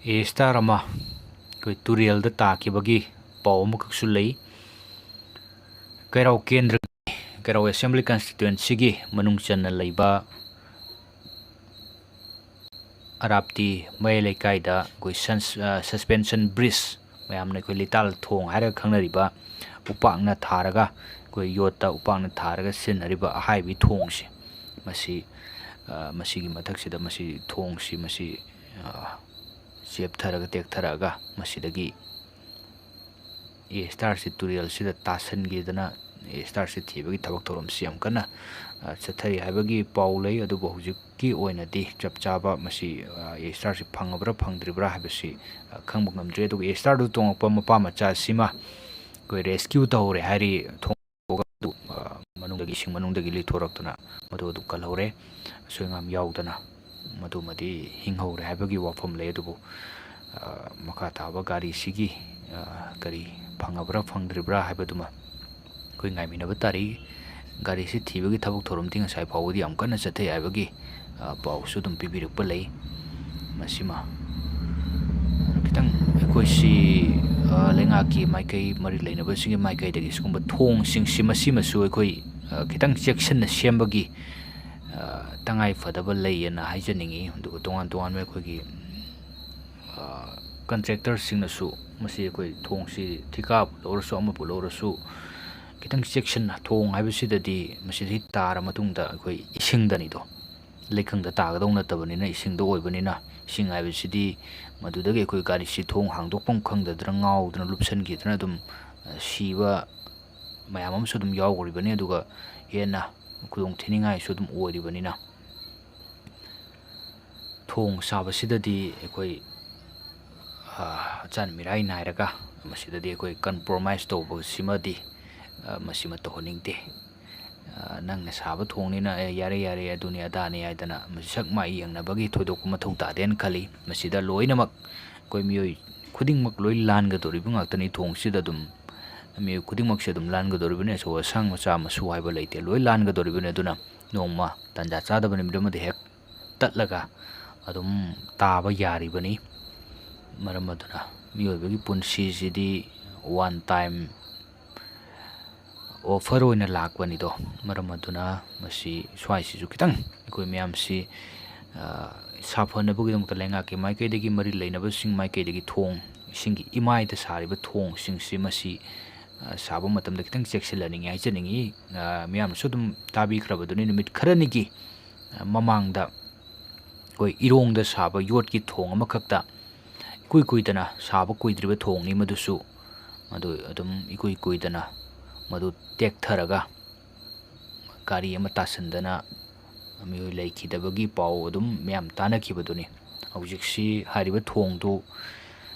ए star ꯑꯃ ꯑꯩꯈꯣꯏ ꯇꯨꯔꯦꯜꯗ ꯇꯥꯈꯤꯕꯒꯤ ꯄꯥꯎ ꯑꯃꯈꯛꯁꯨ ꯂꯩ꯫ ꯀꯩꯔꯥꯎ ꯀꯦꯟꯗ꯭ꯔꯒꯤ ꯀꯩꯔꯥꯎ ꯑꯦꯁꯦꯝꯕ꯭ꯂꯤ ꯀꯟꯁꯇꯤꯇ꯭ꯌꯨꯑꯦꯟꯁꯤꯒꯤ ꯃꯅꯨꯡ ꯆꯟꯅ ꯂꯩꯕ ꯑꯔꯥꯞꯇꯤ ꯃꯌꯥꯏ ꯂꯩꯀꯥꯏꯗ ꯑꯩꯈꯣꯏ ꯁꯁꯄꯦꯟꯁꯟ ꯕ꯭ꯔꯤꯖ ꯃꯌꯥꯝꯅ ꯑꯩꯈꯣꯏ ꯂꯤꯇꯥꯜ ꯊꯣꯡ ꯍꯥꯏꯔꯒ ꯈꯪꯅꯔꯤꯕ ꯎꯄꯥꯛꯅ ꯊꯥꯔꯒ ꯑꯩꯈꯣꯏ ꯌꯣꯠꯇ ꯎꯄꯥꯛꯅ ꯊꯥꯔꯒ ꯁꯤꯖꯤꯟꯅꯔꯤꯕ ꯑꯍꯥꯏꯕꯤ ꯊꯣꯡꯁꯦ ꯃꯁꯤꯒꯤ ꯃꯊꯛꯁꯤꯗ ꯊꯣꯡꯁꯤ ꯆꯦꯞꯊꯔꯒ ꯇꯦꯛꯊꯔꯛꯑꯒ ꯃꯁꯤꯗꯒꯤ ꯑꯦ ꯁ꯭ꯇꯥꯔꯁꯤ ꯇꯨꯔꯦꯜꯁꯤꯗ ꯇꯥꯁꯟꯈꯤꯗꯅ ꯑꯦ ꯁ꯭ꯇꯥꯔꯁꯤ ꯊꯤꯕꯒꯤ ꯊꯕꯛ ꯊꯧꯔꯝꯁꯤ ꯌꯥꯝ ꯀꯟꯅ ꯆꯠꯊꯔꯤ ꯍꯥꯏꯕꯒꯤ ꯄꯥꯎ ꯂꯩ꯫ ꯑꯗꯨꯕꯨ ꯍꯧꯖꯤꯛꯀꯤ ꯑꯣꯏꯅꯗꯤ ꯆꯞ ꯆꯥꯕ ꯃꯁꯤ ꯑꯦ ꯁ꯭ꯇꯥꯔꯁꯤ ꯐꯪꯉꯕ꯭ꯔꯥ ꯐꯪꯗ꯭ꯔꯤꯕ꯭ꯔꯥ ꯍꯥꯏꯕꯁꯤ ꯈꯪꯕ ꯉꯝꯗ꯭ꯔꯤ꯫ ꯑꯗꯨꯒ ꯑꯦ ꯁ꯭ꯇꯥꯔꯗꯨ ꯇꯣꯡꯉꯛꯄ ꯃꯄꯥ ꯃꯆꯥꯁꯤꯃ ꯑꯩꯈꯣꯏ ꯔꯦꯁꯀ꯭ꯌꯨ ꯇꯧꯔꯦ ꯍꯥꯏꯔꯤ꯫ ꯏꯁꯤꯡ ꯃꯅꯨꯡꯗꯒꯤ ꯂꯤꯊꯣꯔꯛꯇꯨꯅ ꯃꯗꯨ ꯀꯜꯍꯧꯔꯦ, ꯑꯁꯣꯏ ꯑꯉꯥꯝ ꯌꯥꯎꯗꯅ ꯃꯗꯨꯃꯗꯤ ꯍꯤꯡꯍꯧꯔꯦ ꯍꯥꯏꯕꯒꯤ ꯋꯥꯐꯝ ꯂꯩ꯫ ꯑꯗꯨꯕꯨ ꯃꯈꯥ ꯇꯥꯕ ꯒꯥꯔꯤꯁꯤꯒꯤ ꯀꯔꯤ ꯐꯪꯉꯕ꯭ꯔꯥ ꯐꯪꯗ꯭ꯔꯤꯕ꯭ꯔꯥ ꯍꯥꯏꯕꯗꯨꯃ ꯑꯩꯈꯣꯏ ꯉꯥꯏꯃꯤꯟꯅꯕ ꯇꯥꯔꯤ꯫ ꯒꯥꯔꯤꯁꯤ ꯊꯤꯕꯒꯤ ꯊꯕꯛ ꯊꯧꯔꯝꯗꯤ ꯉꯁꯥꯏ ꯐꯥꯎꯕꯗꯤ ꯌꯥꯝ ꯀꯟꯅ ꯆꯠꯊꯩ ꯍꯥꯏꯕꯒꯤ ꯄꯥꯎꯁꯨ ꯑꯗꯨꯝ ꯄꯤꯕꯤꯔꯛꯄ ꯂꯩ꯫ ꯃꯁꯤꯃ ꯈꯤꯇꯪ ꯑꯩꯈꯣꯏꯁꯤ ꯂꯩꯉꯥꯛꯀꯤ ꯃꯥꯏꯀꯩ ꯃꯔꯤ ꯂꯩꯅꯕꯁꯤꯡꯒꯤ ꯃꯥꯏꯀꯩꯗꯒꯤ ꯁꯤꯒꯨꯝꯕ ꯊꯣꯡꯁꯤꯡꯁꯤ ꯃꯁꯤꯃꯁꯨ ꯑꯩꯈꯣꯏ ꯈꯤꯇꯪ ꯆꯦꯛꯁꯤꯟꯅ ꯁꯦꯝꯕꯒꯤ ꯇꯉꯥꯏ ꯐꯗꯕ ꯂꯩꯑꯅ ꯍꯥꯏꯖꯅꯤꯡꯉꯤ꯫ ꯑꯗꯨꯒ ꯇꯣꯉꯥꯟ ꯇꯣꯉꯥꯟꯕ ꯑꯩꯈꯣꯏꯒꯤ ꯀꯟꯇ꯭ꯔꯦꯛꯇꯔꯁꯤꯡꯅꯁꯨ ꯃꯁꯤ ꯑꯩꯈꯣꯏ ꯊꯣꯡꯁꯤ ꯊꯤꯀꯥꯕꯨ ꯂꯧꯔꯁꯨ ꯑꯃꯕꯨ ꯂꯧꯔꯁꯨ ꯈꯤꯇꯪ ꯆꯦꯛꯁꯤꯟꯅ, ꯊꯣꯡ ꯍꯥꯏꯕꯁꯤꯗꯗꯤ ꯃꯁꯤꯗꯒꯤ ꯇꯥꯔ ꯃꯇꯨꯡꯗ ꯑꯩꯈꯣই ꯏꯁꯤꯡꯗꯅꯤꯗꯣ, ꯂꯩꯀꯪꯗ ꯇꯥꯒꯗꯧ ꯅꯠꯇꯕꯅꯤꯅ ꯏꯁꯤꯡꯗ ꯑꯣꯏꯕꯅꯤꯅ ꯏꯁꯤꯡ ꯍꯥꯏꯕꯁꯤꯗꯤ ꯃꯗꯨꯗꯒꯤ ꯑꯩꯈꯣꯏ ꯒꯥꯔꯤꯁꯤ ꯊꯣꯡ ꯍꯥꯡꯗꯣꯛꯐꯝ ꯈꯪꯗꯗꯅ ꯉꯥꯎꯗꯅ ꯂꯨꯞꯁꯟꯈꯤꯗꯅ ꯑꯗꯨꯝ ꯁꯤꯕ ꯃꯌꯥꯝ ꯑꯃꯁꯨ ꯑꯗꯨꯝ ꯌꯥꯎꯈ꯭ꯔꯤꯕꯅꯤ꯫ ꯑꯗꯨꯒ ꯍꯦꯟꯅ ꯈꯨꯗꯣꯡꯊꯤꯅꯤꯡꯉꯥꯏꯁꯨ ꯑꯗꯨꯝ ꯑꯣꯏꯔꯤꯕꯅꯤꯅ ꯊꯣꯡ ꯁꯥꯕꯁꯤꯗꯗꯤ ꯑꯩꯈꯣꯏ ꯑꯆꯥꯟ ꯃꯤꯔꯥꯏ ꯅꯥꯏꯔꯒ ꯃꯁꯤꯗꯗꯤ ꯑꯩꯈꯣꯏ ꯀꯝꯄ꯭ꯔꯣꯃꯥꯏꯁ ꯇꯧꯕꯁꯤꯃꯗꯤ ꯃꯁꯤꯃ ꯇꯧꯍꯟꯅꯤꯡꯗꯦ꯫ ꯅꯪꯅ ꯁꯥꯕ ꯊꯣꯡꯅꯤꯅ ꯌꯥꯔꯦ ꯌꯥꯔꯦ ꯑꯗꯨꯅꯤ ꯑꯗꯥꯅꯤ ꯍꯥꯏꯗꯅ ꯃꯁꯤ ꯁꯛ ꯃꯥꯏ ꯌꯦꯡꯅꯕꯒꯤ ꯊꯣꯏꯗꯣꯛꯄ ꯃꯊꯧ ꯇꯥꯗꯦꯅ ꯈꯜꯂꯤ꯫ ꯃꯁꯤꯗ ꯂꯣꯏꯅꯃꯛ ꯑꯩꯈꯣꯏ ꯃꯤꯑꯣꯏ ꯈꯨꯗꯤꯡꯃꯛ ꯂꯣꯏ ꯂꯥꯟꯒꯗꯧꯔꯤꯕ ꯉꯥꯛꯇꯅꯤ꯫ ꯊꯣꯡꯁꯤꯗ ꯑꯗꯨꯝ ꯃꯤꯑꯣꯏ ꯈꯨꯗꯤꯡꯃꯛꯁꯦ ꯑꯗꯨꯝ ꯂꯥꯟꯒꯗꯧꯔꯤꯕꯅꯤ, ꯑꯆꯧ ꯑꯁꯥꯡ ꯃꯆꯥ ꯃꯁꯨ ꯍꯥꯏꯕ ꯂꯩꯇꯦ, ꯂꯣꯏ ꯂꯥꯟꯒꯗꯧꯔꯤꯕꯅꯤ꯫ ꯑꯗꯨꯅ ꯅꯣꯡꯃ ꯇꯥꯟꯖꯥ ꯆꯥꯗꯕ ꯅꯨꯃꯤꯠ ꯑꯃꯗ ꯍꯦꯛ ꯇꯠꯂꯒ ꯑꯗꯨꯝ ꯇꯥꯕ ꯌꯥꯔꯤꯕꯅꯤ꯫ ꯃꯔꯝ ꯑꯗꯨꯅ ꯃꯤꯑꯣꯏꯕꯒꯤ ꯄꯨꯟꯁꯤꯁꯤꯗꯤ ꯋꯥꯟ ꯇꯥꯏꯝ ꯑꯣꯐꯔ ꯑꯣꯏꯅ ꯂꯥꯛꯄꯅꯤꯗꯣ꯫ ꯃꯔꯝ ꯑꯗꯨꯅ ꯃꯁꯤ ꯁ꯭ꯋꯥꯏꯁꯤꯁꯨ ꯈꯤꯇꯪ ꯑꯩꯈꯣꯏ ꯃꯌꯥꯝꯁꯤ ꯁꯥꯐꯅꯕꯒꯤꯗꯃꯛꯇ ꯂꯩꯉꯥꯛꯀꯤ ꯃꯥꯏꯀꯩꯗꯒꯤ ꯃꯔꯤ ꯂꯩꯅꯕꯁꯤꯡ ꯃꯥꯏꯀꯩꯗꯒꯤ ꯊꯣꯡ, ꯏꯁꯤꯡꯒꯤ ꯏꯃꯥꯏꯗ ꯁꯥꯔꯤꯕ ꯊꯣꯡꯁꯤꯡꯁꯤ ꯃꯁꯤ ꯁꯥꯕ ꯃꯇꯝꯗ ꯈꯤꯇꯪ ꯆꯦꯛꯁꯤꯜꯍꯟꯅꯤꯡꯉꯤ ꯍꯥꯏꯖꯅꯤꯡꯉꯤ꯫ ꯃꯌꯥꯝꯅꯁꯨ ꯑꯗꯨꯝ ꯇꯥꯕꯤꯈ꯭ꯔꯕꯗꯨꯅꯤ, ꯅꯨꯃꯤꯠ ꯈꯔꯅꯤꯒꯤ ꯃꯃꯥꯡꯗ ꯑꯩꯈꯣꯏ ꯏꯔꯣꯡꯗ ꯁꯥꯕ ꯌꯣꯠꯀꯤ ꯊꯣꯡ ꯑꯃꯈꯛꯇ ꯏꯀꯨꯏ ꯀꯨꯏꯗꯅ ꯁꯥꯕ ꯀꯨꯏꯗ꯭ꯔꯤꯕ ꯊꯣꯡꯅꯤ ꯃꯗꯨꯁꯨ, ꯃꯗꯨ ꯑꯗꯨꯝ ꯏꯀꯨꯏ ꯀꯨꯏꯗꯅ ꯃꯗꯨ ꯇꯦꯛꯊꯔꯒ ꯒꯥꯔꯤ ꯑꯃ ꯇꯥꯁꯟꯗꯅ ꯃꯤꯑꯣꯏ ꯂꯩꯈꯤꯗꯕꯒꯤ ꯄꯥꯎ ꯑꯗꯨꯝ ꯃꯌꯥꯝ ꯇꯥꯟꯅꯈꯤꯕꯗꯨꯅꯤ꯫ ꯍꯧꯖꯤꯛꯁꯤ ꯍꯥꯏꯔꯤꯕ ꯊꯣꯡꯗꯨ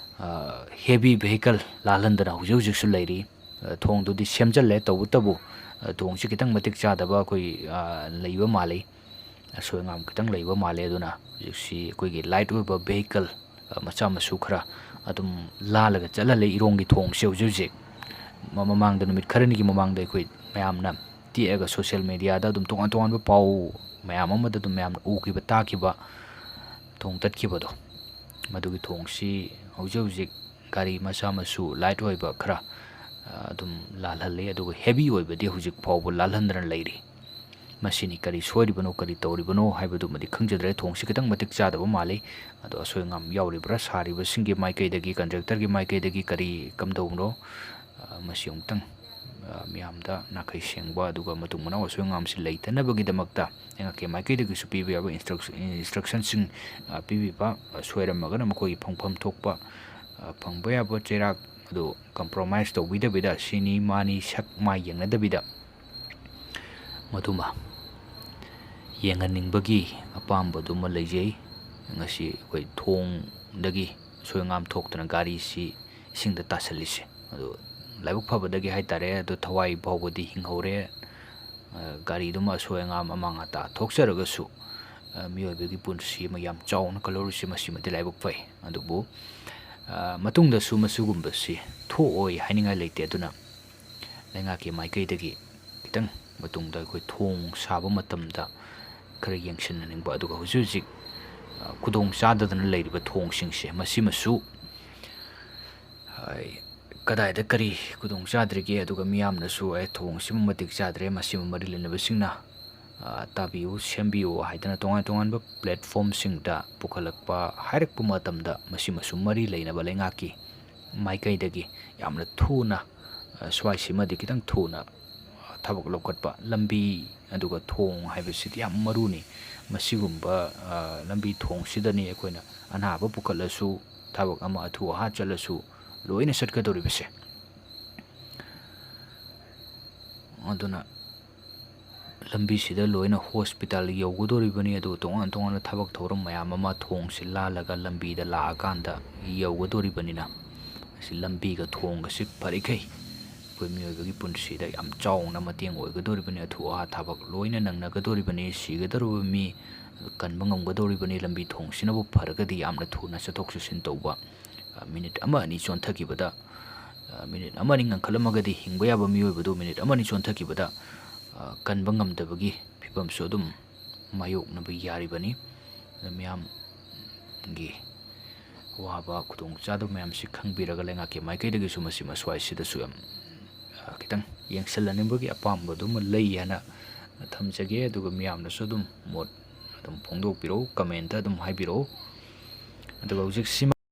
ꯍꯦꯚꯤ ꯚꯦꯍꯤꯀꯜ ꯂꯥꯜꯍꯟꯗꯅ ꯍꯧꯖꯤꯛꯁꯨ ꯂꯩꯔꯤ꯫ ꯊꯣꯡꯗꯨꯗꯤ ꯁꯦꯝꯖꯤꯜꯂꯦ, ꯇꯧꯕꯇꯕꯨ ꯊꯣꯡꯁꯤ ꯈꯤꯇꯪ ꯃꯇꯤꯛ ꯆꯥꯗꯕ ꯑꯩꯈꯣꯏ ꯂꯩꯕ ꯃꯥꯜꯂꯤ, ꯑꯁꯣꯏ ꯑꯉꯥꯝꯈꯤꯇꯪ ꯂꯩꯕ ꯃꯥꯜꯂꯦ꯫ ꯑꯗꯨꯅ ꯍꯧꯖꯤꯛꯁꯤ ꯑꯩꯈꯣꯏꯒꯤ ꯂꯥꯏꯠ ꯑꯣꯏꯕ ꯚꯦꯍꯤꯀꯜ ꯃꯆꯥ ꯃꯁꯨ ꯈꯔ ꯑꯗꯨꯝ ꯂꯥꯜꯂꯒ ꯆꯠꯍꯜꯂꯦ ꯏꯔꯣꯡꯒꯤ ꯊꯣꯡꯁꯦ ꯍꯧꯖꯤꯛ꯫ ꯃꯃꯥꯡꯗ ꯅꯨꯃꯤꯠ ꯈꯔꯅꯤꯒꯤ ꯃꯃꯥꯡꯗ ꯑꯩꯈꯣꯏ ꯃꯌꯥꯝꯅ ꯇꯤꯛꯑꯒ ꯁꯣꯁꯤꯌꯦꯜ ꯃꯦꯗꯤꯌꯥꯗ ꯑꯗꯨꯝ ꯇꯣꯉꯥꯟ ꯇꯣꯉꯥꯟꯕ ꯄꯥꯎ ꯃꯌꯥꯝ ꯑꯃꯗ ꯑꯗꯨꯝ ꯃꯌꯥꯝꯅ ꯎꯈꯤꯕ ꯇꯥꯈꯤꯕ ꯊꯣꯡ ꯇꯠꯈꯤꯕꯗꯣ, ꯃꯗꯨꯒꯤ ꯊꯣꯡꯁꯤ ꯍꯧꯖꯤꯛ ꯒꯥꯔꯤ ꯃꯆꯥ ꯃꯁꯨ ꯂꯥꯏꯠ ꯑꯣꯏꯕ ꯈꯔ ꯑꯗꯨꯝ ꯂꯥꯜꯍꯜꯂꯤ, ꯑꯗꯨꯒ ꯍꯦꯚꯤ ꯑꯣꯏꯕꯗꯤ ꯍꯧꯖꯤꯛ ꯐꯥꯎꯕ ꯂꯥꯜꯍꯟꯗꯅ ꯂꯩꯔꯤ꯫ ꯃꯁꯤꯅꯤ ꯀꯔꯤ ꯁꯣꯏꯔꯤꯕꯅꯣ ꯀꯔꯤ ꯇꯧꯔꯤꯕꯅꯣ ꯍꯥꯏꯕꯗꯨꯃꯗꯤ ꯈꯪꯖꯗ꯭ꯔꯦ꯫ ꯊꯣꯡꯁꯤ ꯈꯤꯇꯪ ꯃꯇꯤꯛ ꯆꯥꯗꯕ ꯃꯥꯜꯂꯤ, ꯑꯗꯣ ꯑꯁꯣꯏ ꯑꯉꯥꯝ ꯌꯥꯎꯔꯤꯕ꯭ꯔꯥ ꯁꯥꯔꯤꯕꯁꯤꯡꯒꯤ ꯃꯥꯏꯀꯩꯗꯒꯤ, ꯀꯟꯇ꯭ꯔꯦꯛꯇꯔꯒꯤ ꯃꯥꯏꯀꯩꯗꯒꯤ ꯀꯔꯤ ꯀꯝꯗꯧꯕꯅꯣ ꯃꯁꯤ ꯑꯃꯨꯛꯇꯪ ꯃꯤꯌꯥꯝꯗ ꯅꯥꯈꯩ ꯁꯦꯡꯕ ꯑꯗꯨꯒ ꯃꯇꯨꯡ ꯃꯅꯥꯎ ꯑꯁꯣꯏ ꯑꯉꯥꯝꯁꯤ ꯂꯩꯇꯅꯕꯒꯤꯗꯃꯛꯇ ꯂꯩꯉꯥꯛꯀꯤ ꯃꯥꯏꯀꯩꯗꯒꯤꯁꯨ ꯄꯤꯕ ꯌꯥꯕ ꯏꯟꯁꯇ꯭ꯔꯛꯁꯟꯁꯤꯡ ꯄꯤꯕꯤꯕ, ꯁꯣꯏꯔꯝꯃꯒꯅ ꯃꯈꯣꯏꯒꯤ ꯐꯪꯐꯝ ꯊꯣꯛꯄ ꯐꯪꯕ ꯌꯥꯕ ꯆꯩꯔꯥꯛ ꯑꯗꯨ ꯀꯝꯄ꯭ꯔꯣꯃꯥꯏꯁ ꯇꯧꯕꯤꯗꯕꯤꯗ, ꯁꯤꯅꯤ ꯃꯥꯅꯤ ꯁꯛ ꯃꯥꯏ ꯌꯦꯡꯅꯗꯕꯤꯗ ꯃꯗꯨꯃ ꯌꯦꯡꯍꯟꯅꯤꯡꯕꯒꯤ ꯑꯄꯥꯝꯕꯗꯨꯃ ꯂꯩꯖꯩ꯫ ꯉꯁꯤ ꯑꯩꯈꯣই ꯊꯣꯡꯗꯒꯤ ꯑꯁꯣꯏ ꯑꯉꯥꯝ ꯊꯣꯛꯇꯅ ꯒꯥꯔꯤꯁꯤ ꯏꯁꯤꯡꯗ ꯇꯥꯁꯜꯂꯤꯁꯦ, ꯑꯗꯨ ꯂꯥꯏꯕꯛ ꯐꯕꯗꯒꯤ ꯍꯥꯏꯇꯥꯔꯦ, ꯑꯗꯨ ꯊꯋꯥꯏ ꯐꯥꯎꯕꯗꯤ ꯍꯤꯡꯍꯧꯔꯦ꯫ ꯒꯥꯔꯤꯗꯨꯃ ꯑꯁꯣꯏ ꯑꯉꯥꯝ ꯑꯃꯥꯡ ꯑꯇꯥ ꯊꯣꯛꯆꯔꯒꯁꯨ ꯃꯤꯑꯣꯏꯕꯒꯤ ꯄꯨꯟꯁꯤ ꯑꯃ ꯌꯥꯝ ꯆꯥꯎꯅ ꯀꯜꯍꯧꯔꯤꯁꯤ ꯃꯁꯤꯃꯗꯤ ꯂꯥꯏꯕꯛ ꯐꯩ꯫ ꯑꯗꯨꯕꯨ ꯃꯇꯨꯡꯗꯁꯨ ꯃꯁꯤꯒꯨꯝꯕꯁꯤ ꯊꯣꯛꯑꯣꯏ ꯍꯥꯏꯅꯤꯡꯉꯥꯏ ꯂꯩꯇꯦ꯫ ꯑꯗꯨꯅ ꯂꯩꯉꯥꯛꯀꯤ ꯃꯥꯏꯀꯩꯗꯒꯤ ꯈꯤꯇꯪ ꯃꯇꯨꯡꯗ ꯑꯩꯈꯣꯏ ꯊꯣꯡ ꯁꯥꯕ ꯃꯇꯝꯗ ꯈꯔ ꯌꯦꯡꯁꯤꯟꯍꯟꯅꯤꯡꯕ, ꯑꯗꯨꯒ ꯍꯧꯖꯤꯛ ꯈꯨꯗꯣꯡ ꯆꯥꯗꯗꯅ ꯂꯩꯔꯤꯕ ꯊꯣꯡꯁꯤꯡꯁꯦ ꯃꯁꯤꯃꯁꯨ ꯀꯗꯥꯏꯗ ꯀꯔꯤ ꯈꯨꯗꯣꯡ ꯆꯥꯗ꯭ꯔꯤꯒꯦ ꯑꯗꯨꯒ ꯃꯤꯌꯥꯝꯅꯁꯨ ꯊꯣꯡꯁꯤꯃ ꯃꯇꯤꯛ ꯆꯥꯗ꯭ꯔꯦ ꯃꯁꯤꯃ ꯃꯔꯤ ꯂꯩꯅꯕꯁꯤꯡꯅ ꯇꯥꯕꯤꯌꯨ ꯁꯦꯝꯕꯤꯌꯨ ꯍꯥꯏꯗꯅ ꯇꯣꯉꯥꯟ ꯇꯣꯉꯥꯟꯕ ꯄ꯭ꯂꯦꯠꯐꯣꯝꯁꯤꯡꯗ ꯄꯨꯈꯠꯂꯛꯄ ꯍꯥꯏꯔꯛꯄ ꯃꯇꯝꯗ ꯃꯁꯤꯃꯁꯨ ꯃꯔꯤ ꯂꯩꯅꯕ ꯂꯩꯉꯥꯛꯀꯤ ꯃꯥꯏꯀꯩꯗꯒꯤ ꯌꯥꯝꯅ ꯊꯨꯅ ꯁ꯭ꯋꯥꯏꯁꯤꯃꯗꯤ ꯈꯤꯇꯪ ꯊꯨꯅ ꯊꯕꯛ ꯂꯧꯈꯠꯄ ꯂꯝꯕꯤ ꯑꯗꯨꯒ ꯊꯣꯡ ꯍꯥꯏꯕꯁꯤꯗꯤ ꯌꯥꯝ ꯃꯔꯨꯅꯤ ꯃꯁꯤꯒꯨꯝꯕ ꯂꯝꯕꯤ ꯊꯣꯡꯁꯤꯗꯅꯤ ꯑꯩꯈꯣꯏꯅ ꯑꯅꯥꯕ ꯄꯨꯈꯠꯂꯁꯨ ꯊꯕꯛ ꯑꯃ ꯑꯊꯨ ꯑꯍꯥ ꯆꯠꯂꯁꯨ ꯂꯣꯏꯅ ꯆꯠꯀꯗꯧꯔꯤꯕꯁꯦ ꯑꯗꯨꯅ ꯂꯝꯕꯤꯁꯤꯗ ꯂꯣꯏꯅ ꯍꯣꯁꯄꯤꯇꯥꯜ ꯌꯧꯒꯗꯧꯔꯤꯕꯅꯤ ꯑꯗꯨꯒ ꯇꯣꯉꯥꯟ ꯇꯣꯉꯥꯟꯕ ꯊꯕꯛ ꯊꯧꯔꯝ ꯃꯌꯥꯝ ꯑꯃ ꯊꯣꯡꯁꯤ ꯂꯥꯜꯂꯒ ꯂꯝꯕꯤꯗ ꯂꯥꯛꯑꯀꯥꯟꯗ ꯌꯧꯒꯗꯧꯔꯤꯕꯅꯤꯅ ꯑꯁꯤ ꯂꯝꯕꯤꯒ ꯊꯣꯡꯒꯁꯤ ꯐꯔꯤꯈꯩ ꯑꯩꯈꯣꯏ ꯃꯤꯑꯣꯏꯕꯒꯤ ꯄꯨꯟꯁꯤꯗ ꯌꯥꯝ ꯆꯥꯎꯅ ꯃꯇꯦꯡ ꯑꯣꯏꯒꯗꯧꯔꯤꯕꯅꯤ ꯑꯊꯨ ꯑꯍꯥ ꯊꯕꯛ ꯂꯣꯏꯅ ꯅꯪꯅꯒꯗꯧꯔꯤꯕꯅꯤ ꯁꯤꯒꯗꯧꯔꯤꯕ ꯃꯤ ꯀꯟꯕ ꯉꯝꯒꯗꯧꯔꯤꯕꯅꯤ ꯂꯝꯕꯤ ꯊꯣꯡꯁꯤꯅꯕꯨ ꯐꯔꯒꯗꯤ ꯌꯥꯝꯅ ꯊꯨꯅ ꯆꯠꯊꯣꯛ ꯆꯠꯁꯤꯟ ꯇꯧꯕ ꯃꯤꯅꯤꯠ ꯑꯃ ꯑꯅꯤ ꯆꯣꯟꯊꯈꯤꯕꯗ ꯃꯤꯅꯤꯠ ꯑꯃ ꯑꯅꯤ ꯉꯟꯈꯠꯂꯝꯃꯒꯗꯤ ꯍꯤꯡꯕ ꯌꯥꯕ ꯃꯤꯑꯣꯏꯕꯗꯨ ꯃꯤꯅꯤꯠ ꯑꯃ ꯑꯅꯤ ꯆꯣꯟꯊꯈꯤꯕꯗ ꯀꯟꯕ ꯉꯝꯗꯕꯒꯤ ꯐꯤꯕꯝꯁꯨ ꯑꯗꯨꯝ ꯃꯥꯌꯣꯛꯅꯕ ꯌꯥꯔꯤꯕꯅꯤ ꯃꯤꯌꯥꯝꯒꯤ ꯑꯋꯥꯕ ꯈꯨꯗꯣꯡꯆꯥꯗꯕ ꯃꯌꯥꯝꯁꯤ ꯈꯪꯕꯤꯔꯒ ꯂꯩꯉꯥꯛꯀꯤ ꯃꯥꯏꯀꯩꯗꯒꯤꯁꯨ ꯃꯁꯤ ꯃꯁ꯭ꯋꯥꯏꯁꯤꯗꯁꯨ ꯌꯥꯝ ꯈꯤꯇꯪ ꯌꯦꯡꯁꯤꯜꯍꯟꯅꯤꯡꯕꯒꯤ ꯑꯄꯥꯝꯕꯗꯨꯃ ꯂꯩ ꯍꯥꯏꯅ ꯊꯝꯖꯒꯦ ꯑꯗꯨꯒ ꯃꯤꯌꯥꯝꯅꯁꯨ ꯑꯗꯨꯝ ꯃꯣꯠ ꯑꯗꯨꯝ ꯐꯣꯡꯗꯣꯛꯄꯤꯔꯛꯎ ꯀꯃꯦꯟꯇ ꯑꯗꯨꯝ ꯍꯥꯏꯕꯤꯔꯛꯎ ꯑꯗꯨꯒ ꯍꯧꯖꯤꯛꯁꯤꯃ